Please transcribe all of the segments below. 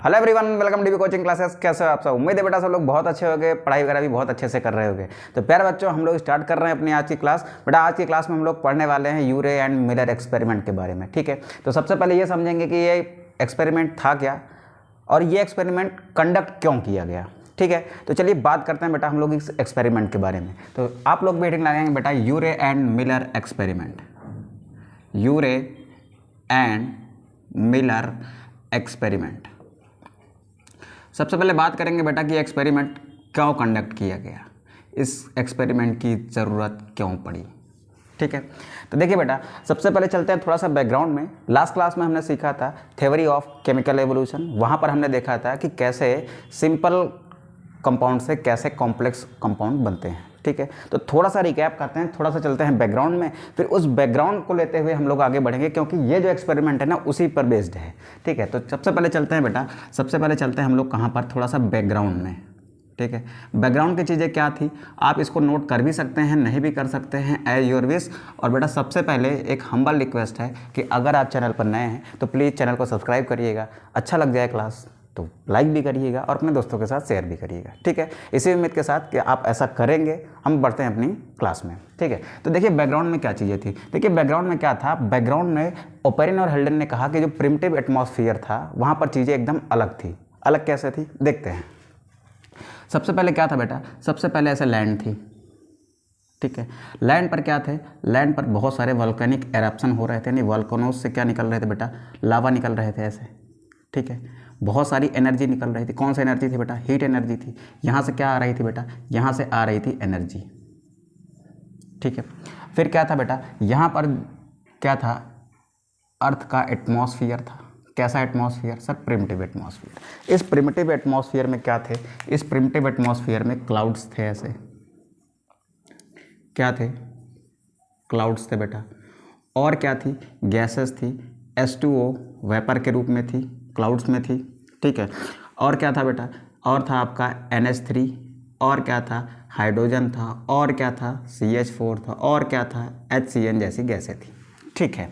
Hello everyone, welcome dB coaching classes. कैसे हो आप सब? उम्मीद है बेटा सब लोग बहुत अच्छे होंगे, पढ़ाई वगैरह भी बहुत अच्छे से कर रहे होंगे। तो प्यारे बच्चों, हम लोग स्टार्ट कर रहे हैं अपनी आज की क्लास। बेटा आज की क्लास में हम लोग पढ़ने वाले हैं यूरे एंड मिलर एक्सपेरिमेंट के बारे में। ठीक है, तो सबसे पहले ये समझेंगे कि ये एक्सपेरिमेंट था क्या और ये एक्सपेरिमेंट कंडक्ट क्यों किया गया। ठीक है, तो चलिए बात करते हैं बेटा हम लोग इस एक्सपेरिमेंट के बारे में। तो आप लोग भी हेडिंग लगाएंगे बेटा Urey and Miller experiment. Urey and Miller experiment. सबसे पहले बात करेंगे बेटा कि एक्सपेरिमेंट क्यों कंडक्ट किया गया, इस एक्सपेरिमेंट की ज़रूरत क्यों पड़ी। ठीक है, तो देखिए बेटा सबसे पहले चलते हैं थोड़ा सा बैकग्राउंड में। लास्ट क्लास में हमने सीखा था थ्योरी ऑफ केमिकल एवोल्यूशन। वहाँ पर हमने देखा था कि कैसे सिंपल कंपाउंड से कैसे कॉम्प्लेक्स कंपाउंड बनते हैं। ठीक है, तो थोड़ा सा रिकैप करते हैं, थोड़ा सा चलते हैं बैकग्राउंड में, फिर उस बैकग्राउंड को लेते हुए हम लोग आगे बढ़ेंगे क्योंकि ये जो एक्सपेरिमेंट है ना उसी पर बेस्ड है। ठीक है, तो सबसे पहले चलते हैं बेटा, सबसे पहले चलते हैं हम लोग कहाँ पर, थोड़ा सा बैकग्राउंड में। ठीक है, बैकग्राउंड की चीज़ें क्या थी आप इसको नोट कर भी सकते हैं, नहीं भी कर सकते हैं, एज योर विश। और बेटा सबसे पहले एक हम्बल रिक्वेस्ट है कि अगर आप चैनल पर नए हैं तो प्लीज़ चैनल को सब्सक्राइब करिएगा, अच्छा लग जाए क्लास तो लाइक भी करिएगा और अपने दोस्तों के साथ शेयर भी करिएगा। ठीक है, इसी उम्मीद के साथ कि आप ऐसा करेंगे हम बढ़ते हैं अपनी क्लास में। ठीक है, तो देखिए बैकग्राउंड में क्या चीज़ें थी। देखिए बैकग्राउंड में क्या था, बैकग्राउंड में ओपेरिन और हेल्डन ने कहा कि जो प्रिमिटिव एटमॉस्फेयर था वहाँ पर चीज़ें एकदम अलग थी। अलग कैसे थी देखते हैं। सबसे पहले क्या था बेटा, सबसे पहले ऐसे लैंड थी। ठीक है, लैंड पर क्या थे, लैंड पर बहुत सारे वॉल्केनिक एरप्शन हो रहे थे, यानी वॉल्केनोज से क्या निकल रहे थे बेटा, लावा निकल रहे थे ऐसे। ठीक है, बहुत सारी एनर्जी निकल रही थी। कौन सी एनर्जी थी बेटा, हीट एनर्जी थी। यहाँ से क्या आ रही थी बेटा, यहाँ से आ रही थी एनर्जी। ठीक है, फिर क्या था बेटा, यहाँ पर क्या था, अर्थ का एटमॉस्फेयर था। कैसा एटमॉस्फेयर सर, प्रिमिटिव एटमॉस्फेयर। इस प्रिमिटिव एटमॉस्फेयर में क्या थे, इस प्रिमिटिव एटमॉस्फेयर में क्लाउड्स थे ऐसे। क्या थे, क्लाउड्स थे बेटा। और क्या थी, गैसेस थी। H2O वेपर के रूप में थी, क्लाउड्स में थी। ठीक है, और क्या था बेटा, और था आपका NH3, और क्या था, हाइड्रोजन था, और क्या था, CH4 था, और क्या था, HCN जैसी गैसें थी। ठीक है,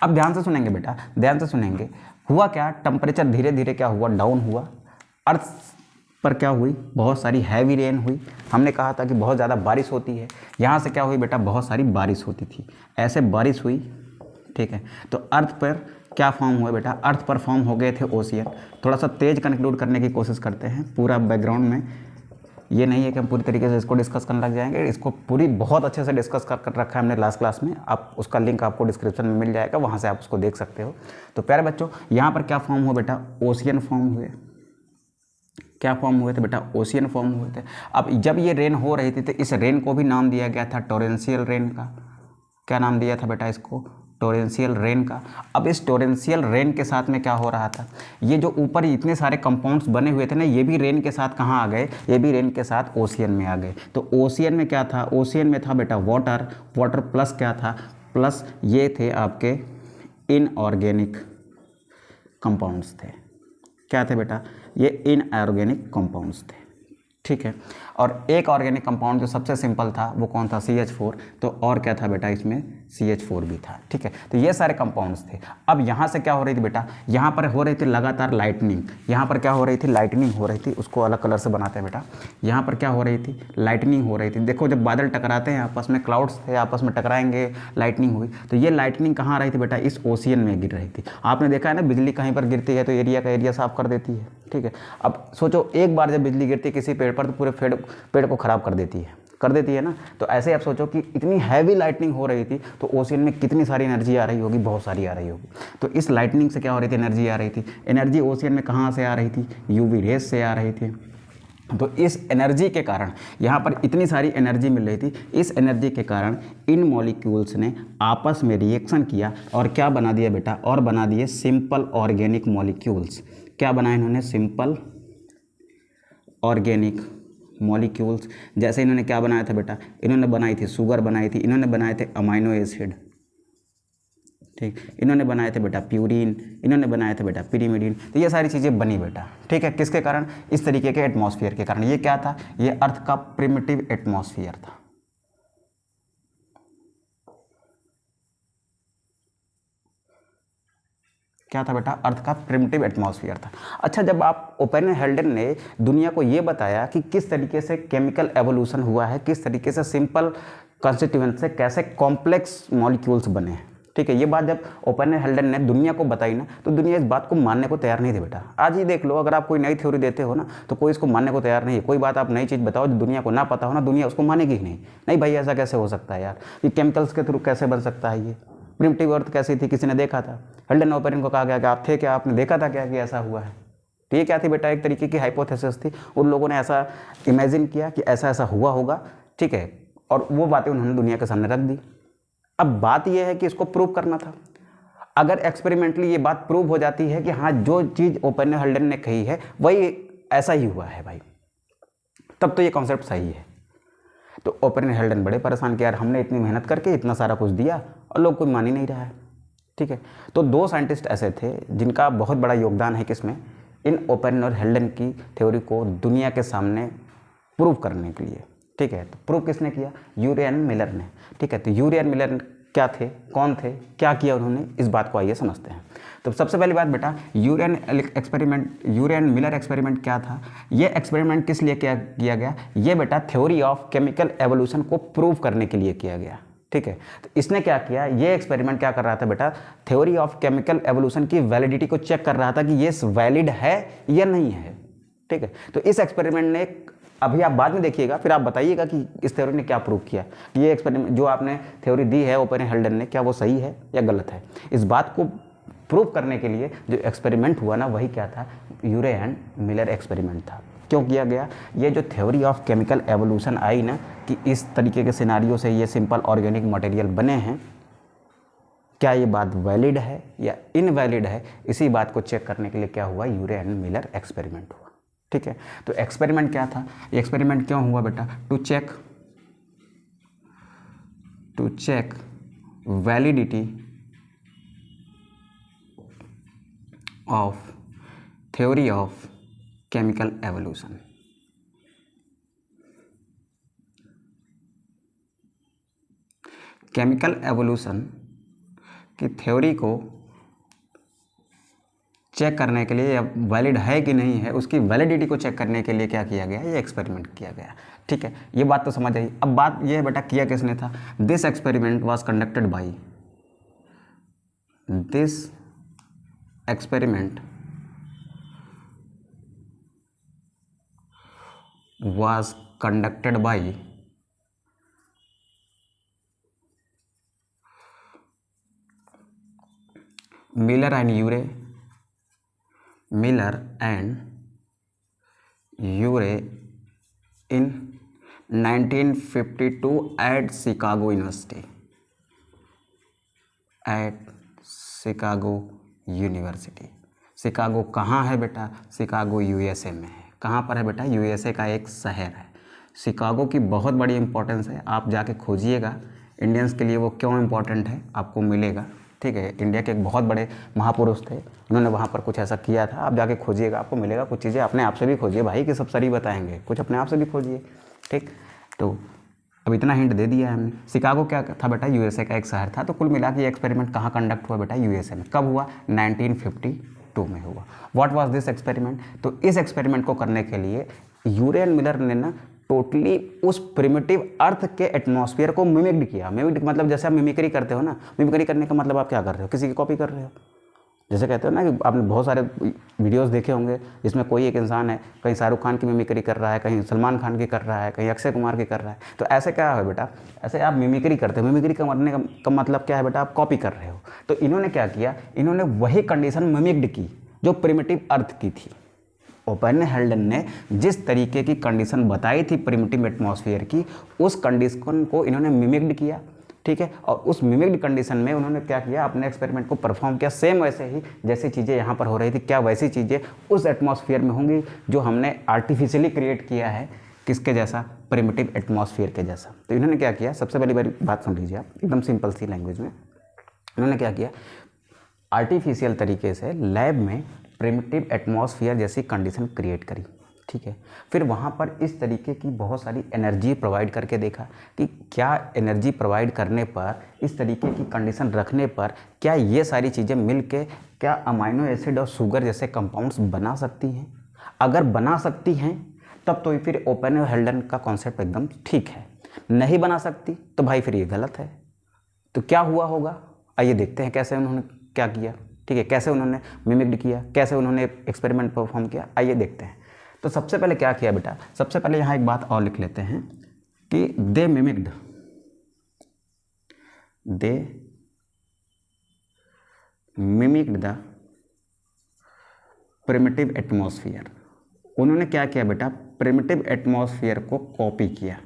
अब ध्यान से सुनेंगे बेटा, ध्यान से सुनेंगे। हुआ क्या, टेम्परेचर धीरे धीरे क्या हुआ, डाउन हुआ। अर्थ पर क्या हुई, बहुत सारी हैवी रेन हुई। हमने कहा था कि बहुत ज़्यादा बारिश होती है, यहाँ से क्या हुई बेटा, बहुत सारी बारिश होती थी, ऐसे बारिश हुई। ठीक है, तो अर्थ पर क्या फॉर्म हुआ बेटा, अर्थ पर फॉर्म हो गए थे ओशियन। थोड़ा सा तेज कंक्लूड करने की कोशिश करते हैं पूरा बैकग्राउंड में। ये नहीं है कि हम पूरी तरीके से इसको डिस्कस करने लग जाएंगे, इसको पूरी बहुत अच्छे से डिस्कस कर रखा है हमने लास्ट क्लास में। आप उसका लिंक आपको डिस्क्रिप्शन में मिल जाएगा, वहाँ से आप उसको देख सकते हो। तो प्यारे बच्चों, यहाँ पर क्या फॉर्म हुआ बेटा, ओशियन फॉर्म हुए। क्या फॉर्म हुए थे बेटा, ओशियन फॉर्म हुए थे। अब जब ये रेन हो रही थी तो इस रेन को भी नाम दिया गया था टोरेंशियल रेन का। क्या नाम दिया था बेटा इसको, टोरेंशियल रेन का। अब इस टोरेंशियल रेन के साथ में क्या हो रहा था, ये जो ऊपर इतने सारे कंपाउंड्स बने हुए थे ना, ये भी रेन के साथ कहाँ आ गए, ये भी रेन के साथ ओशियन में आ गए। तो ओशियन में क्या था, ओशियन में था बेटा वाटर, वाटर प्लस क्या था, प्लस ये थे आपके इनऑर्गेनिक कंपाउंड्स थे। क्या थे बेटा, ये इनऑर्गेनिक कंपाउंड्स थे। ठीक है, और एक ऑर्गेनिक कंपाउंड जो सबसे सिंपल था वो कौन था, CH4। तो और क्या था बेटा, इसमें CH4 भी था। ठीक है, तो ये सारे कंपाउंड्स थे। अब यहाँ से क्या हो रही थी बेटा, यहाँ पर हो रही थी लगातार लाइटनिंग। यहाँ पर क्या हो रही थी, लाइटनिंग हो रही थी। उसको अलग कलर से बनाते हैं बेटा। यहाँ पर क्या हो रही थी, लाइटनिंग हो रही थी। देखो जब बादल टकराते हैं आपस में, क्लाउड्स थे आपस में टकराएंगे, लाइटनिंग हुई। तो ये लाइटनिंग कहाँ आ रही थी बेटा, इस ओशियन में गिर रही थी। आपने देखा है ना, बिजली कहीं पर गिरती है तो एरिया का एरिया साफ कर देती है। ठीक है, अब सोचो एक बार जब बिजली गिरती है किसी पेड़ पर तो पूरे पेड़ को ख़राब कर देती है ना। तो ऐसे ही आप सोचो कि इतनी हैवी लाइटनिंग हो रही थी तो ओशियन में कितनी सारी एनर्जी आ रही होगी, बहुत सारी आ रही होगी। तो इस लाइटनिंग से क्या हो रही थी, एनर्जी आ रही थी। एनर्जी ओशियन में कहाँ से आ रही थी, UV रेस से आ रही थी। तो इस एनर्जी के कारण यहाँ पर इतनी सारी एनर्जी मिल रही थी, इस एनर्जी के कारण इन मॉलिक्यूल्स ने आपस में रिएक्शन किया और क्या बना दिया बेटा, और बना दिए सिंपल ऑर्गेनिक मॉलिक्यूल्स। क्या बनाए इन्होंने, सिंपल ऑर्गेनिक मॉलिक्यूल्स। जैसे इन्होंने क्या बनाया था बेटा, इन्होंने बनाई थी शुगर बनाई थी, इन्होंने बनाए थे अमाइनो एसिड। ठीक, इन्होंने बनाए थे बेटा प्यूरिन, इन्होंने बनाए थे बेटा पिरीमिडीन। तो ये सारी चीज़ें बनी बेटा। ठीक है, किसके कारण, इस तरीके के एटमॉस्फेयर के कारण। ये क्या था, ये अर्थ का प्रिमिटिव एटमॉस्फेयर था। क्या था बेटा, अर्थ का प्रिमिटिव एटमॉस्फेयर था। अच्छा, जब आप ओपेन हेल्डन ने दुनिया को ये बताया कि किस तरीके से केमिकल एवोल्यूशन हुआ है, किस तरीके से सिंपल कॉन्स्टिट्यूएंट से कैसे कॉम्प्लेक्स मॉलिक्यूल्स बने हैं, ठीक है, ये बात जब ओपेन हेल्डन ने दुनिया को बताई ना, तो दुनिया इस बात को मानने को तैयार नहीं थी बेटा। आज ही देख लो, अगर आप कोई नई थ्योरी देते हो ना, तो कोई इसको मानने को तैयार नहीं है। कोई बात आप नई चीज़ बताओ जो दुनिया को ना पता हो ना, दुनिया उसको मानेगी ही नहीं। नहीं भाई, ऐसा कैसे हो सकता है यार, ये केमिकल्स के थ्रू कैसे बन सकता है, ये प्रिमिटिव अर्थ कैसी थी, किसी ने देखा था? हेल्डन ओपेन को कहा गया कि आप थे क्या, आपने देखा था क्या कि ऐसा हुआ है? तो ये क्या थी बेटा, एक तरीके की हाइपोथेसिस थी। उन लोगों ने ऐसा इमेजिन किया कि ऐसा ऐसा हुआ होगा, ठीक है, और वो बातें उन्होंने दुनिया के सामने रख दी। अब बात यह है कि इसको प्रूव करना था। अगर एक्सपेरिमेंटली ये बात प्रूव हो जाती है कि हाँ, जो चीज़ ओपेन हेल्डन ने कही है वही ऐसा ही हुआ है भाई, तब तो ये कॉन्सेप्ट सही है। तो ओपेन हेल्डन बड़े परेशान कि यार हमने इतनी मेहनत करके इतना सारा कुछ दिया और लोग कोई मान ही नहीं रहा है, ठीक है। तो दो साइंटिस्ट ऐसे थे जिनका बहुत बड़ा योगदान है किसमें, इन ओपेन और हेल्डन की थ्योरी को दुनिया के सामने प्रूव करने के लिए, ठीक है। तो प्रूव किसने किया, यूरे एंड मिलर ने, ठीक है। तो यूरे एंड मिलर क्या थे, कौन थे, क्या किया उन्होंने, इस बात को आइए समझते हैं। तो सबसे पहली बात बेटा, यूरे एंड मिलर एक्सपेरिमेंट क्या था? ये एक्सपेरिमेंट किस लिए किया गया? ये बेटा थ्योरी ऑफ केमिकल एवोल्यूशन को प्रूव करने के लिए किया गया, ठीक है। तो इसने क्या किया, ये एक्सपेरिमेंट क्या कर रहा था बेटा, थ्योरी ऑफ केमिकल एवोल्यूशन की वैलिडिटी को चेक कर रहा था कि ये वैलिड है या नहीं है, ठीक है। तो इस एक्सपेरिमेंट ने, अभी आप बाद में देखिएगा, फिर आप बताइएगा कि इस थ्योरी ने क्या प्रूव किया, ये एक्सपेरिमेंट जो आपने थ्योरी दी है ओपेन हेल्डन ने, क्या वो सही है या गलत है। इस बात को प्रूव करने के लिए जो एक्सपेरिमेंट हुआ ना, वही क्या था, यूरे एंड मिलर एक्सपेरिमेंट था। क्यों किया गया? ये जो थ्योरी ऑफ केमिकल एवोल्यूशन आई ना, कि इस तरीके के सिनारियो से ये सिंपल ऑर्गेनिक मटेरियल बने हैं, क्या ये बात वैलिड है या इनवैलिड है, इसी बात को चेक करने के लिए क्या हुआ, यूरे एंड मिलर एक्सपेरिमेंट हुआ, ठीक है। तो एक्सपेरिमेंट क्या था, ये एक्सपेरिमेंट क्यों हुआ बेटा, to check validity of theory of chemical evolution. Chemical evolution की थ्योरी को चेक करने के लिए, या वैलिड है कि नहीं है, उसकी वैलिडिटी को चेक करने के लिए क्या किया गया, ये एक्सपेरिमेंट किया गया, ठीक है। ये बात तो समझ आई। अब बात ये है बेटा, किया किसने था, this experiment was conducted by, this experiment was conducted by Miller and Urey in 1952 at Chicago University. Chicago कहाँ है बेटा, शिकागो यूएसए में है। कहाँ पर है बेटा, यूएसए का एक शहर है। शिकागो की बहुत बड़ी इंपॉर्टेंस है, आप जाके खोजिएगा इंडियंस के लिए वो क्यों इम्पोर्टेंट है, आपको मिलेगा, ठीक है। इंडिया के एक बहुत बड़े महापुरुष थे, उन्होंने वहाँ पर कुछ ऐसा किया था, आप जाके खोजिएगा, आपको मिलेगा। कुछ चीज़ें अपने आप से भी खोजिए भाई, कि सब सही बताएंगे, कुछ अपने आप से भी खोजिए, ठीक। तो अब इतना हिंट दे दिया है हमने। शिकागो क्या था बेटा, यूएसए का एक शहर था। तो कुल मिला के ये एक्सपेरिमेंट कहाँ कंडक्ट हुआ बेटा, यूएसए में। कब हुआ, 1952 में हुआ। व्हाट वाज दिस एक्सपेरिमेंट, तो इस एक्सपेरिमेंट को करने के लिए यूरे एंड मिलर ने ना टोटली उस प्रिमिटिव अर्थ के एटमॉस्फेयर को मिमिक्ड किया। मिमिक्ड मतलब जैसे आप मिमिक्री करते हो ना, मिमिक्री करने का मतलब आप क्या कर रहे हो, किसी की कॉपी कर रहे हो। जैसे कहते हो ना कि आपने बहुत सारे वीडियोस देखे होंगे जिसमें कोई एक इंसान है, कहीं शाहरुख खान की मिमिक्री कर रहा है, कहीं सलमान खान की कर रहा है, कहीं अक्षय कुमार की कर रहा है। तो ऐसे क्या है बेटा, ऐसे आप मिमिक्री करते हो। मिमिक्री करने का मतलब क्या है बेटा, आप कॉपी कर रहे हो। तो इन्होंने क्या किया, इन्होंने वही कंडीशन मिमिक्ड की जो प्रिमिटिव अर्थ की थी। ओपेन हेल्डन ने जिस तरीके की कंडीशन बताई थी प्रिमिटिव एटमॉस्फेयर की, उस कंडीशन को इन्होंने मिमिक्ड किया, ठीक है। और उस मिमिक्ड कंडीशन में उन्होंने क्या किया, अपने एक्सपेरिमेंट को परफॉर्म किया सेम वैसे ही जैसी चीज़ें यहाँ पर हो रही थी। क्या वैसी चीज़ें उस एटमॉस्फेयर में होंगी जो हमने आर्टिफिशियली क्रिएट किया है, किसके जैसा, प्रिमिटिव एटमॉस्फेयर के जैसा। तो इन्होंने क्या किया, सबसे पहली बारी बात सुन लीजिए आप, एकदम सिंपल सी लैंग्वेज में। इन्होंने क्या किया, आर्टिफिशियल तरीके से लैब में प्रिमिटिव एटमॉस्फेयर जैसी कंडीशन क्रिएट करी, ठीक है। फिर वहाँ पर इस तरीके की बहुत सारी एनर्जी प्रोवाइड करके देखा कि क्या एनर्जी प्रोवाइड करने पर, इस तरीके की कंडीशन रखने पर, क्या ये सारी चीज़ें मिल के क्या अमाइनो एसिड और शुगर जैसे कंपाउंड्स बना सकती हैं? अगर बना सकती हैं तब तो फिर ओपन हेल्डन का कॉन्सेप्ट एकदम ठीक है, नहीं बना सकती तो भाई फिर ये गलत है। तो क्या हुआ होगा, आइए देखते हैं कैसे उन्होंने क्या किया। ठीक है, कैसे उन्होंने मिमिक्ड किया, कैसे उन्होंने एक्सपेरिमेंट परफॉर्म किया, आइए देखते हैं। तो सबसे पहले क्या किया बेटा, सबसे पहले यहाँ एक बात और लिख लेते हैं कि दे मिमिक्ड द प्रिमिटिव एटमॉस्फेयर। उन्होंने क्या किया बेटा, प्रिमिटिव एटमॉस्फेयर को कॉपी किया।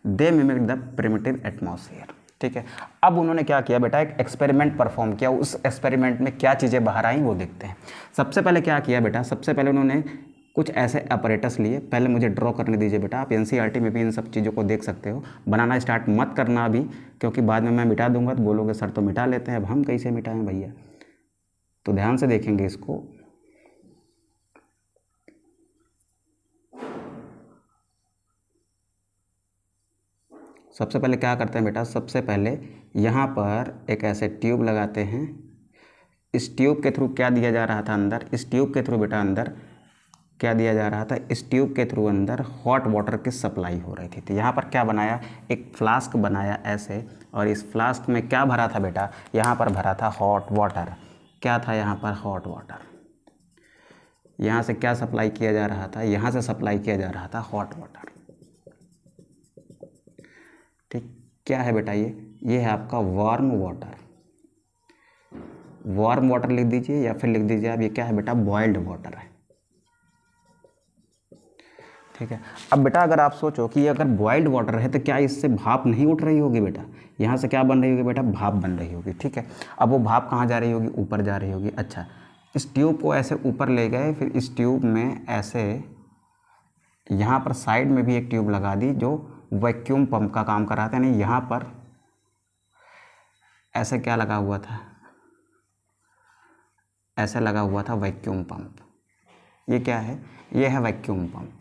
दे मिमिक्ड द प्रिमिटिव एटमॉस्फेयर। ठीक है, अब उन्होंने क्या किया बेटा, एक एक्सपेरिमेंट परफॉर्म किया। उस एक्सपेरिमेंट में क्या चीज़ें बाहर आई वो देखते हैं। सबसे पहले क्या किया बेटा, सबसे पहले उन्होंने कुछ ऐसे अपरेटस लिए। पहले मुझे ड्रॉ करने दीजिए बेटा, आप एनसीईआरटी में भी इन सब चीज़ों को देख सकते हो। बनाना स्टार्ट मत करना अभी, क्योंकि बाद में मैं मिटा दूंगा तो बोलोगे सर तो मिटा लेते हैं, अब हम कैसे मिटाएं भैया। तो ध्यान से देखेंगे इसको। सबसे पहले क्या करते हैं बेटा, सबसे पहले यहाँ पर एक ऐसे ट्यूब लगाते हैं। इस ट्यूब के थ्रू क्या दिया जा रहा था अंदर, इस ट्यूब के थ्रू बेटा अंदर क्या दिया जा रहा था, इस ट्यूब के थ्रू अंदर हॉट वाटर की सप्लाई हो रही थी। तो यहाँ पर क्या बनाया, एक फ्लास्क बनाया ऐसे, और इस फ्लास्क में क्या भरा था बेटा, यहाँ पर भरा था हॉट वाटर। क्या था यहाँ पर, हॉट वाटर। यहाँ से क्या सप्लाई किया जा रहा था, यहाँ से सप्लाई किया जा रहा था हॉट वाटर। ठीक, क्या है बेटा ये है आपका वार्म वाटर। वार्म वाटर लिख दीजिए या फिर लिख दीजिए आप ये क्या है बेटा, बॉइल्ड वाटर है। ठीक है, अब बेटा अगर आप सोचो कि अगर बॉइल्ड वाटर है तो क्या इससे भाप नहीं उठ रही होगी बेटा, यहाँ से क्या बन रही होगी बेटा, भाप बन रही होगी। ठीक है, अब वो भाप कहाँ जा रही होगी, ऊपर जा रही होगी। अच्छा, इस ट्यूब को ऐसे ऊपर ले गए, फिर इस ट्यूब में ऐसे यहाँ पर साइड में भी एक ट्यूब लगा दी जो वैक्यूम पंप का काम कर रहा था। यानी यहाँ पर ऐसे क्या लगा हुआ था, ऐसे लगा हुआ था वैक्यूम पंप। ये क्या है, ये है वैक्यूम पंप।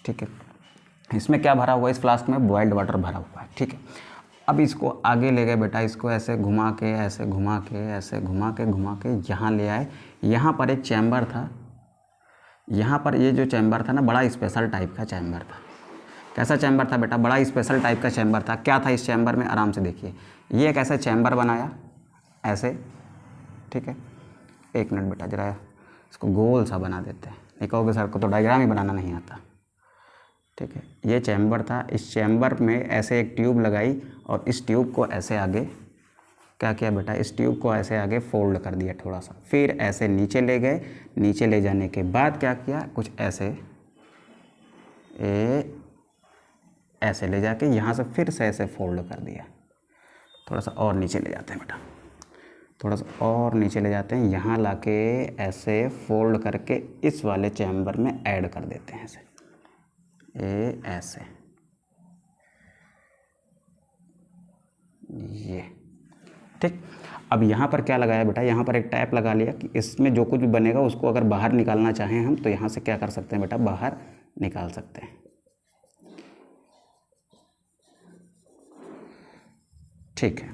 ठीक है, इसमें क्या भरा हुआ है, इस फ्लास्क में बॉइल्ड वाटर भरा हुआ है। ठीक है, अब इसको आगे ले गए बेटा, इसको ऐसे घुमा के ऐसे घुमा के ऐसे घुमा के यहाँ ले आए। यहाँ पर एक चैम्बर था, यहाँ पर ये जो चैम्बर था ना, बड़ा स्पेशल टाइप का चैम्बर था। कैसा चैम्बर था बेटा, बड़ा स्पेशल टाइप का चैम्बर था। क्या था इस चैम्बर में, आराम से देखिए। ये एक ऐसा चैम्बर बनाया ऐसे। ठीक है, एक मिनट बेटा जरा इसको गोल सा बना देते हैं, नहीं कहोगे सर को तो डायग्राम ही बनाना नहीं आता। ठीक है, ये चैम्बर था, इस चैम्बर में ऐसे एक ट्यूब लगाई और इस ट्यूब को ऐसे आगे क्या किया बेटा, इस ट्यूब को ऐसे आगे फोल्ड कर दिया थोड़ा सा, फिर ऐसे नीचे ले गए। नीचे ले जाने के बाद क्या किया, कुछ ऐसे ऐसे ले जाके यहाँ से फिर से ऐसे फोल्ड कर दिया। थोड़ा सा और नीचे ले जाते हैं बेटा, थोड़ा सा और नीचे ले जाते हैं, यहाँ लाके ऐसे फोल्ड करके इस वाले चैम्बर में ऐड कर देते हैं ऐसे ऐसे। ये ठीक, अब यहाँ पर क्या लगाया बेटा, यहाँ पर एक टैप लगा लिया कि इसमें जो कुछ भी बनेगा उसको अगर बाहर निकालना चाहें हम तो यहाँ से क्या कर सकते हैं बेटा, बाहर निकाल सकते हैं। ठीक है,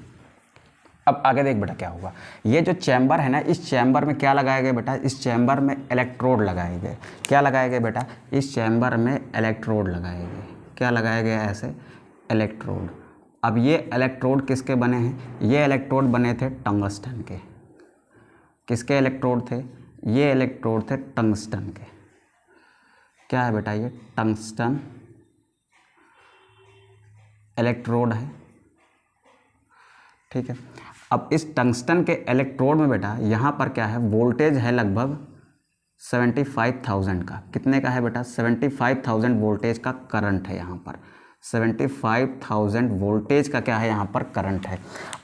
अब आगे देख बेटा क्या होगा। ये जो चैम्बर है ना, इस चैम्बर में क्या लगाया गया बेटा, इस चैम्बर में इलेक्ट्रोड लगाए गए। क्या लगाए गए बेटा, इस चैम्बर में इलेक्ट्रोड लगाए गए। क्या लगाया गया, ऐसे इलेक्ट्रोड। अब ये इलेक्ट्रोड किसके बने हैं, ये इलेक्ट्रोड बने थे टंगस्टन के। किसके इलेक्ट्रोड थे, ये इलेक्ट्रोड थे टंगस्टन के। क्या है बेटा, ये टंगस्टन इलेक्ट्रोड है। ठीक है, अब इस टंगस्टन के इलेक्ट्रोड में बेटा यहाँ पर क्या है, वोल्टेज है लगभग 75,000 का। कितने का है बेटा, 75,000 वोल्टेज का करंट है यहाँ पर। 75,000 वोल्टेज का क्या है यहाँ पर, करंट है।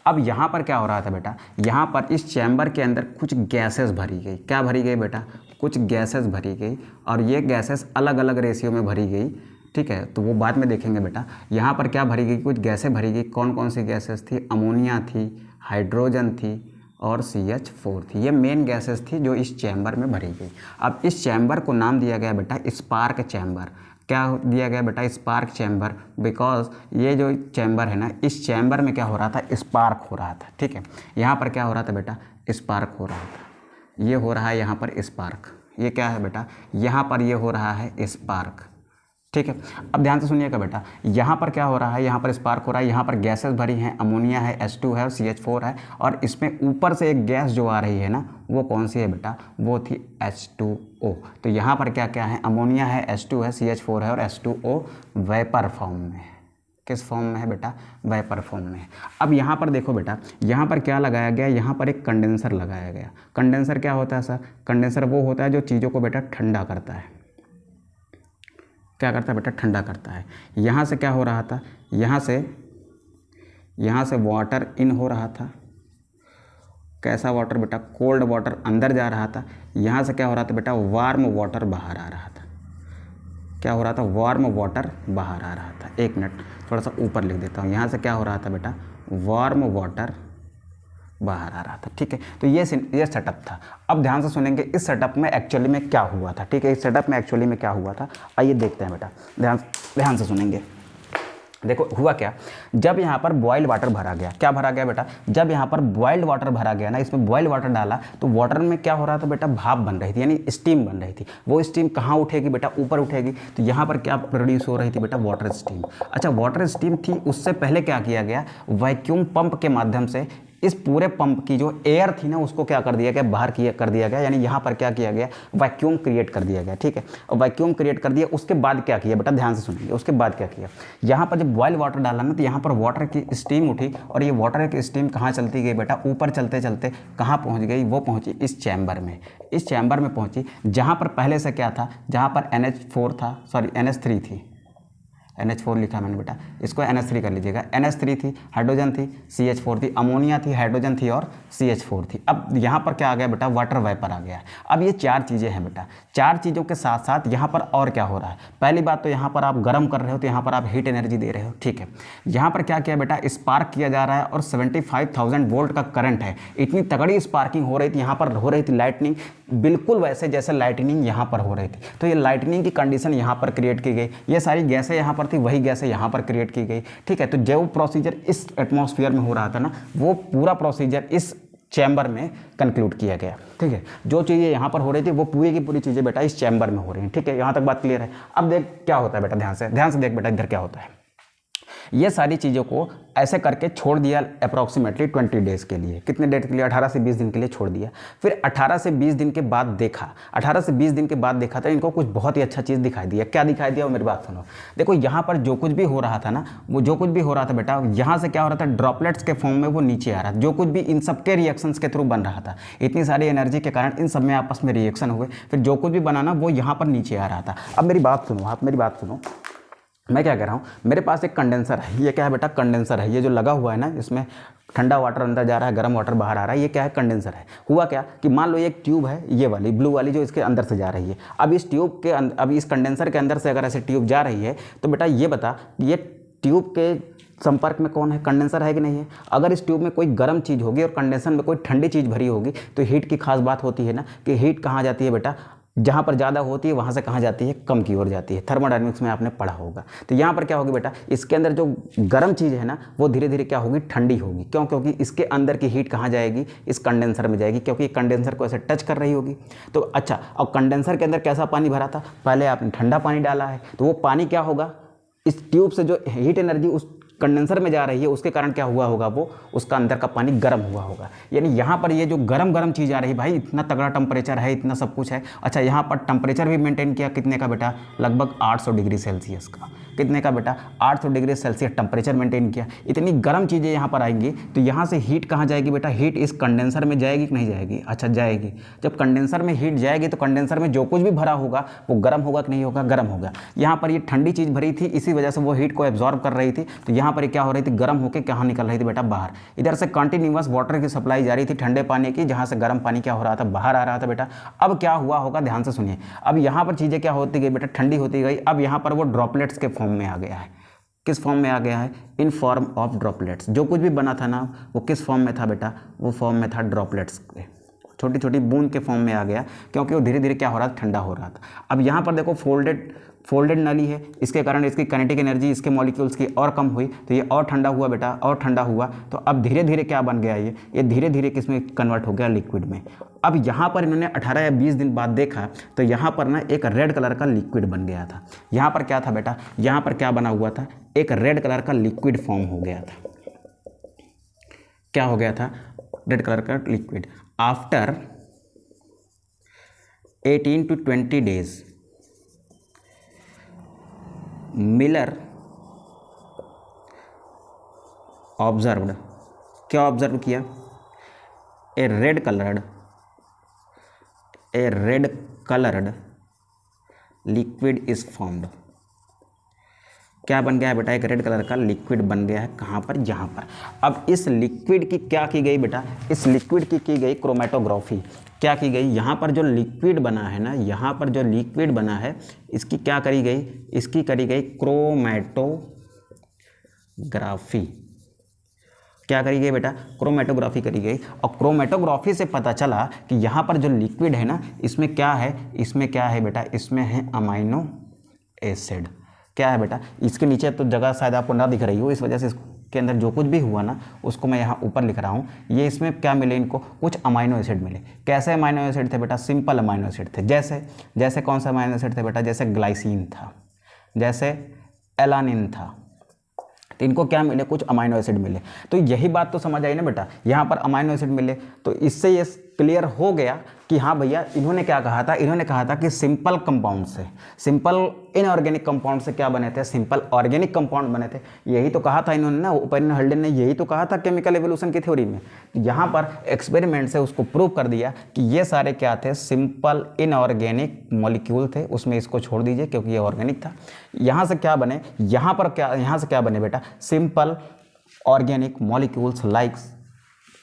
अब यहाँ पर क्या हो रहा था बेटा, यहाँ पर इस चैम्बर के अंदर कुछ गैसेस भरी गई। क्या भरी गई बेटा, कुछ गैसेस भरी गई, और ये गैसेस अलग अलग रेशियो में भरी गई। ठीक है, तो वो बाद में देखेंगे बेटा। यहाँ पर क्या भरी गई, कुछ गैसें भरी गई। कौन कौन सी गैसेस थी, अमोनिया थी, हाइड्रोजन थी और CH4 थी। ये मेन गैसेस थी जो इस चैम्बर में भरी गई। अब इस चैम्बर को नाम दिया गया बेटा स्पार्क चैम्बर। क्या दिया गया बेटा, स्पार्क चैम्बर, बिकॉज ये जो चैम्बर है ना, इस चैम्बर में क्या हो रहा था, स्पार्क हो रहा था। ठीक है, यहाँ पर क्या हो रहा था बेटा, स्पार्क हो रहा था। ये हो रहा है यहाँ पर स्पार्क, ये क्या है बेटा, यहाँ पर ये हो रहा है स्पार्क। ठीक है, अब ध्यान से सुनिएगा बेटा, यहाँ पर क्या हो रहा है, यहाँ पर स्पार्क हो रहा है, यहाँ पर गैसेस भरी हैं, अमोनिया है, H2 है और CH4 है, और इसमें ऊपर से एक गैस जो आ रही है ना, वो कौन सी है बेटा, वो थी H2O। तो यहाँ पर क्या क्या है, अमोनिया है, H2 है, CH4 है और H2O वेपर फॉर्म में है। किस फॉर्म में है बेटा, वेपर फॉर्म में है। अब यहाँ पर देखो बेटा, यहाँ पर क्या लगाया गया, यहाँ पर एक कंडेंसर लगाया गया। कंडेंसर क्या होता है सर, कंडेंसर वो होता है जो चीज़ों को बेटा ठंडा करता है। क्या करता है बेटा, ठंडा करता है। यहाँ से क्या हो रहा था, यहाँ से वाटर इन हो रहा था। कैसा वाटर बेटा, कोल्ड वाटर अंदर जा रहा था। यहाँ से क्या हो रहा था बेटा, वार्म वाटर बाहर आ रहा था। क्या हो रहा था, वार्म वाटर बाहर आ रहा था। एक मिनट थोड़ा सा ऊपर लिख देता हूँ। यहाँ से क्या हो रहा था बेटा, वार्म वाटर बाहर आ रहा था। ठीक है, तो ये सेटअप था। अब ध्यान से सुनेंगे इस सेटअप में एक्चुअली में क्या हुआ था। ठीक है, इस सेटअप में एक्चुअली में क्या हुआ था, आइए देखते हैं बेटा, ध्यान से सुनेंगे। देखो हुआ क्या, जब यहाँ पर बॉइल्ड वाटर भरा गया, क्या भरा गया बेटा, जब यहाँ पर बॉइल्ड वाटर भरा गया ना, इसमें बॉइल्ड वाटर डाला तो वाटर में क्या हो रहा था बेटा, भाप बन रही थी, यानी स्टीम बन रही थी। वो स्टीम कहाँ उठेगी बेटा, ऊपर उठेगी। तो यहाँ पर क्या प्रोड्यूस हो रही थी बेटा, वाटर स्टीम। अच्छा, वाटर स्टीम थी, उससे पहले क्या किया गया, वैक्यूम पंप के माध्यम से इस पूरे पंप की जो एयर थी ना, उसको क्या कर दिया गया, बाहर कर दिया गया, यानी यहाँ पर क्या किया गया, वैक्यूम क्रिएट कर दिया गया। ठीक है, और वैक्यूम क्रिएट कर दिया, उसके बाद क्या किया बेटा, ध्यान से सुनिए, उसके बाद क्या किया, यहाँ पर जब बॉयल वाटर डाला ना, तो यहाँ पर वाटर की स्टीम उठी, और ये वाटर की स्टीम कहाँ चलती गई बेटा, ऊपर चलते चलते कहाँ पहुँच गई, वो पहुँची इस चैम्बर में। इस चैम्बर में पहुँची जहाँ पर पहले से क्या था, जहाँ पर NH4 था, सॉरी NH3 थी, NH4 लिखा मैंने बेटा, इसको NH3 कर लीजिएगा। NH3 थी, हाइड्रोजन थी, CH4 थी, अमोनिया थी, हाइड्रोजन थी और CH4 थी। अब यहाँ पर क्या आ गया बेटा, वाटर वेपर आ गया। अब ये चार चीज़ें हैं बेटा, चार चीज़ों के साथ साथ यहाँ पर और क्या हो रहा है। पहली बात तो यहाँ पर आप गर्म कर रहे हो, तो यहाँ पर आप हीट एनर्जी दे रहे हो। ठीक है, यहाँ पर क्या किया बेटा, स्पार्क किया जा रहा है और 75,000 वोल्ट का करंट है। इतनी तगड़ी स्पार्किंग हो रही थी, यहाँ पर हो रही थी लाइटनिंग, बिल्कुल वैसे जैसे लाइटनिंग यहाँ पर हो रही थी। तो ये लाइटनिंग की कंडीशन यहाँ पर क्रिएट की गई। ये सारी गैसें यहाँ पर थी, वही गैसें यहाँ पर क्रिएट की गई। ठीक है, तो जो प्रोसीजर इस एटमॉस्फेयर में हो रहा था ना, वो पूरा प्रोसीजर इस चैम्बर में कंक्लूड किया गया। ठीक है, जो चीज़ें यहाँ पर हो रही थी वो पूरी की पूरी चीज़ें बेटा इस चैम्बर में हो रही हैं। ठीक है, यहाँ तक बात क्लियर है। अब देख क्या होता है बेटा, ध्यान से देख बेटा, इधर क्या होता है। ये सारी चीज़ों को ऐसे करके छोड़ दिया अप्रॉक्सीमेटली 20 डेज़ के लिए। कितने डेट के लिए, 18 से 20 दिन के लिए छोड़ दिया। फिर 18 से 20 दिन के बाद देखा, 18 से 20 दिन के बाद देखा तो इनको कुछ बहुत ही अच्छा चीज़ दिखाई दिया। क्या दिखाई दिया, वो मेरी बात सुनो। देखो यहाँ पर जो कुछ भी हो रहा था ना, वो जो कुछ भी हो रहा था बेटा, यहाँ से क्या हो रहा था, ड्रॉपलेट्स के फॉर्म में वो नीचे आ रहा था। जो कुछ भी इन सबके रिएक्शंस के थ्रू बन रहा था, इतनी सारी एनर्जी के कारण इन सब में आपस में रिएक्शन हुए, फिर जो कुछ भी बनाना वो यहाँ पर नीचे आ रहा था। अब मेरी बात सुनो, आप मेरी बात सुनो, मैं क्या कह रहा हूँ, मेरे पास एक कंडेंसर है। ये क्या है बेटा, कंडेंसर है। ये जो लगा हुआ है ना, इसमें ठंडा वाटर अंदर जा रहा है, गर्म वाटर बाहर आ रहा है। ये क्या है, कंडेंसर है। हुआ क्या कि मान लो एक ट्यूब है, ये वाली ब्लू वाली जो इसके अंदर से जा रही है। अब इस ट्यूब के अब इस कंडेंसर के अंदर से अगर ऐसे ट्यूब जा रही है, तो बेटा ये बता, ये ट्यूब के संपर्क में कौन है, कंडेंसर है कि नहीं है। अगर इस ट्यूब में कोई गर्म चीज़ होगी और कंडेंसर में कोई ठंडी चीज़ भरी होगी, तो हीट की खास बात होती है ना, कि हीट कहाँ जाती है बेटा, जहाँ पर ज़्यादा होती है वहाँ से कहाँ जाती है, कम की ओर जाती है। थर्मोडायनेमिक्स में आपने पढ़ा होगा। तो यहाँ पर क्या होगी बेटा, इसके अंदर जो गर्म चीज़ है ना, वो धीरे धीरे क्या होगी, ठंडी होगी। क्यों, क्योंकि इसके अंदर की हीट कहाँ जाएगी, इस कंडेंसर में जाएगी, क्योंकि कंडेंसर को ऐसे टच कर रही होगी। तो अच्छा, अब कंडेंसर के अंदर कैसा पानी भरा था, पहले आपने ठंडा पानी डाला है, तो वो पानी क्या होगा, इस ट्यूब से जो हीट एनर्जी उस कंडेंसर में जा रही है, उसके कारण क्या हुआ होगा, वो उसका अंदर का पानी गर्म हुआ होगा। यानी यहाँ पर ये जो गरम चीज़ आ रही है, भाई इतना तगड़ा टेम्परेचर है, इतना सब कुछ है। अच्छा, यहाँ पर टेम्परेचर भी मेंटेन किया, कितने का बेटा, लगभग 800 डिग्री सेल्सियस का। कितने का बेटा, 800 डिग्री सेल्सियस टेम्परेचर मेंटेन किया। इतनी गर्म चीज़ें यहाँ पर आएंगी, तो यहाँ से हीट कहाँ जाएगी बेटा, हीट इस कंडेंसर में जाएगी कि नहीं जाएगी। अच्छा, जाएगी। जब कंडेंसर में हीट जाएगी, तो कंडेंसर में जो कुछ भी भरा होगा वो गर्म होगा कि नहीं होगा, गर्म होगा। यहाँ पर ये ठंडी चीज़ भरी थी, इसी वजह से वो हीट को एब्जॉर्ब कर रही थी। तो यहाँ पर क्या हो रही थी, गर्म होकर कहाँ निकल रही थी बेटा, बाहर। इधर से कंटिन्यूअस वाटर की सप्लाई जा रही थी, ठंडे पानी की, जहाँ से गर्म पानी क्या हो रहा था, बाहर आ रहा था बेटा। अब क्या हुआ होगा, ध्यान से सुनिए। अब यहाँ पर चीज़ें क्या होती गई बेटा, ठंडी होती गई। अब यहाँ पर वो ड्रॉपलेट्स के फॉर्म में आ गया है। किस फॉर्म में आ गया है, इन फॉर्म ऑफ ड्रॉपलेट्स। जो कुछ भी बना था ना, वो किस फॉर्म में था बेटा, वो फॉर्म में था ड्रॉपलेट्स के। छोटी छोटी बूंद के फॉर्म में आ गया, क्योंकि वो धीरे धीरे क्या हो रहा था, ठंडा हो रहा था। अब यहाँ पर देखो फोल्डेड नली है, इसके कारण इसकी काइनेटिक एनर्जी इसके मॉलिक्यूल्स की और कम हुई, तो ये और ठंडा हुआ बेटा, और ठंडा हुआ। तो अब धीरे धीरे क्या बन गया, ये धीरे धीरे किस में कन्वर्ट हो गया, लिक्विड में। अब यहाँ पर इन्होंने 18 या 20 दिन बाद देखा तो यहाँ पर ना एक रेड कलर का लिक्विड बन गया था। यहाँ पर क्या था बेटा, यहाँ पर क्या बना हुआ था, एक रेड कलर का लिक्विड फॉर्म हो गया था। क्या हो गया था, रेड कलर का liquid. After 18 to 20 days Miller observed, क्या ऑब्जर्व किया, a red coloured liquid is formed. क्या बन गया है बेटा, एक रेड कलर का लिक्विड बन गया है। कहाँ पर, यहाँ पर। अब इस लिक्विड की क्या की गई बेटा, इस लिक्विड की गई क्रोमेटोग्राफी। क्या की गई, यहाँ पर जो लिक्विड बना है ना, यहाँ पर जो लिक्विड बना है इसकी क्या करी गई, इसकी करी गई क्रोमेटोग्राफी। क्या करी गई बेटा, क्रोमेटोग्राफी करी गई। और क्रोमेटोग्राफी से पता चला कि यहाँ पर जो लिक्विड है ना, इसमें क्या है, इसमें क्या है बेटा, इसमें है अमाइनो एसिड। क्या है बेटा, इसके नीचे तो जगह शायद आपको ना दिख रही हो, इस वजह से इसके अंदर जो कुछ भी हुआ ना उसको मैं यहाँ ऊपर लिख रहा हूँ। ये इसमें क्या मिले, इनको कुछ अमाइनो एसिड मिले। कैसे अमाइनो एसिड थे बेटा, सिंपल अमाइनो एसिड थे। जैसे कौन सा अमाइनो एसिड थे बेटा, जैसे ग्लाइसिन था, जैसे एलानिन था। तो इनको क्या मिले, कुछ अमाइनो एसिड मिले। तो यही बात तो समझ आई ना बेटा, यहाँ पर अमाइनो एसिड मिले। तो इससे ये क्लियर हो गया कि हाँ भैया, इन्होंने क्या कहा था, इन्होंने कहा था कि सिंपल कंपाउंड से, सिंपल इनऑर्गेनिक कंपाउंड से क्या बने थे, सिंपल ऑर्गेनिक कंपाउंड बने थे। यही तो कहा था इन्होंने ना, ओपेन हल्डेन ने यही तो कहा था केमिकल एवोल्यूशन की थ्योरी में। यहाँ पर एक्सपेरिमेंट से उसको प्रूव कर दिया कि ये सारे क्या थे, सिंपल इनऑर्गेनिक मॉलिक्यूल थे। उसमें इसको छोड़ दीजिए क्योंकि ये ऑर्गेनिक था। यहाँ से क्या बने, यहाँ पर क्या, यहाँ से क्या बने बेटा, simple organic molecules like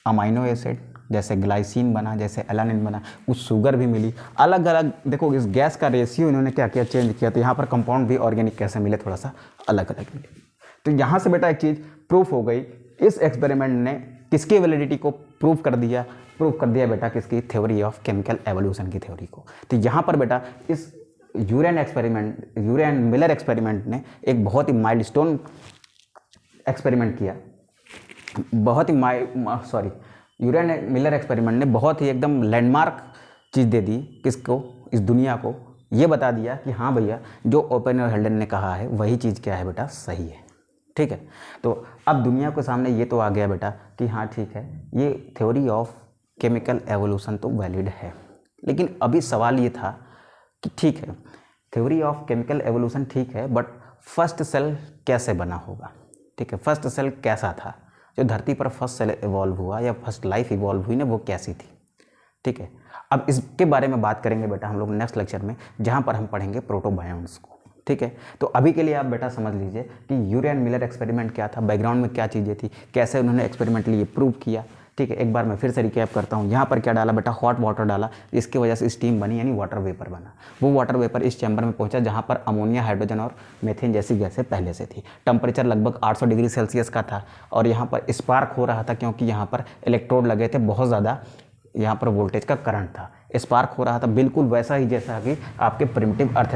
amino acid, जैसे ग्लाइसिन बना, जैसे एलानिन बना, कुछ शुगर भी मिली। अलग अलग देखो, इस गैस का रेशियो इन्होंने क्या किया, चेंज किया। तो यहाँ पर कंपाउंड भी ऑर्गेनिक कैसे मिले, थोड़ा सा अलग अलग मिले। तो यहाँ से बेटा एक चीज़ प्रूफ हो गई, इस एक्सपेरिमेंट ने किसकी वैलिडिटी को प्रूव कर दिया बेटा, किसकी, थ्योरी ऑफ केमिकल एवोल्यूशन की थ्योरी को। तो यहाँ पर बेटा इस यूरेन मिलर एक्सपेरिमेंट ने एक बहुत ही माइलस्टोन एक्सपेरिमेंट किया, बहुत ही यूरेन मिलर एक्सपेरिमेंट ने बहुत ही एकदम लैंडमार्क चीज़ दे दी किसको, इस दुनिया को। ये बता दिया कि हाँ भैया, जो ओपेन और हल्डेन ने कहा है वही चीज़ क्या है बेटा, सही है। ठीक है, तो अब दुनिया के सामने ये तो आ गया बेटा कि हाँ ठीक है, ये थ्योरी ऑफ केमिकल एवोल्यूशन तो वैलिड है। लेकिन अभी सवाल ये था कि ठीक है, थ्योरी ऑफ केमिकल एवोल्यूशन ठीक है, बट फर्स्ट सेल कैसे बना होगा। ठीक है, फर्स्ट सेल कैसा था, जो धरती पर फर्स्ट सेल इवॉल्व हुआ या फर्स्ट लाइफ इवॉल्व हुई ना, वो कैसी थी। ठीक है, अब इसके बारे में बात करेंगे बेटा हम लोग नेक्स्ट लेक्चर में, जहाँ पर हम पढ़ेंगे प्रोटोबायोन्ट्स को। ठीक है, तो अभी के लिए आप बेटा समझ लीजिए कि यूरेन मिलर एक्सपेरिमेंट क्या था, बैकग्राउंड में क्या चीज़ें थी, कैसे उन्होंने एक्सपेरिमेंटली ये प्रूव किया। ठीक है, एक बार मैं फिर से रिकैप करता हूँ। यहाँ पर क्या डाला बेटा, हॉट वाटर डाला, इसकी वजह से स्टीम बनी, यानी वाटर वेपर बना। वो वाटर वेपर इस चैम्बर में पहुँचा जहाँ पर अमोनिया, हाइड्रोजन और मीथेन जैसी गैसें पहले से थी। टेम्परेचर लगभग 800 डिग्री सेल्सियस का था और यहाँ पर स्पार्क हो रहा था, क्योंकि यहाँ पर इलेक्ट्रोड लगे थे, बहुत ज़्यादा यहाँ पर वोल्टेज का करंट था, स्पार्क हो रहा था, बिल्कुल वैसा ही जैसा कि आपके प्रिमिटिव अर्थ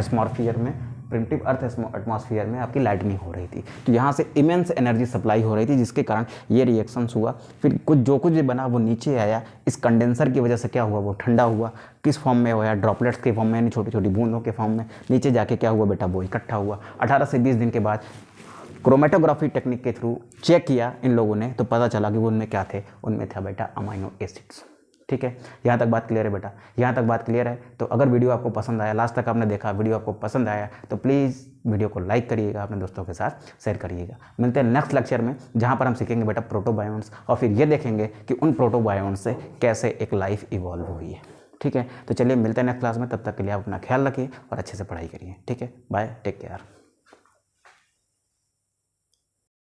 एटमॉस्फेयर में आपकी लाइटनिंग हो रही थी। तो यहाँ से इमेंस एनर्जी सप्लाई हो रही थी, जिसके कारण ये रिएक्शंस हुआ। फिर जो कुछ भी बना वो नीचे आया, इस कंडेंसर की वजह से क्या हुआ, वो ठंडा हुआ। किस फॉर्म में हुआ, ड्रॉपलेट्स के फॉर्म में, यानी छोटी छोटी बूंदों के फॉर्म में। नीचे जाके क्या हुआ बेटा, वो इकट्ठा हुआ। 18 से 20 दिन के बाद क्रोमेटोग्राफी टेक्निक के थ्रू चेक किया इन लोगों ने, तो पता चला कि वो उनमें क्या थे, उनमें था बेटा अमाइनो एसिड्स। ठीक है, यहाँ तक बात क्लियर है बेटा, यहाँ तक बात क्लियर है। तो अगर वीडियो आपको पसंद आया, लास्ट तक आपने देखा, वीडियो आपको पसंद आया तो प्लीज़ वीडियो को लाइक करिएगा, अपने दोस्तों के साथ शेयर करिएगा। मिलते हैं नेक्स्ट लेक्चर में, जहाँ पर हम सीखेंगे बेटा प्रोटोबायोन्ट्स, और फिर ये देखेंगे कि उन प्रोटोबायोन्ट्स से कैसे एक लाइफ इवॉल्व हुई है। ठीक है, तो चलिए मिलते हैं नेक्स्ट क्लास में, तब तक के लिए आप अपना ख्याल रखिए और अच्छे से पढ़ाई करिए। ठीक है, बाय, टेक केयर।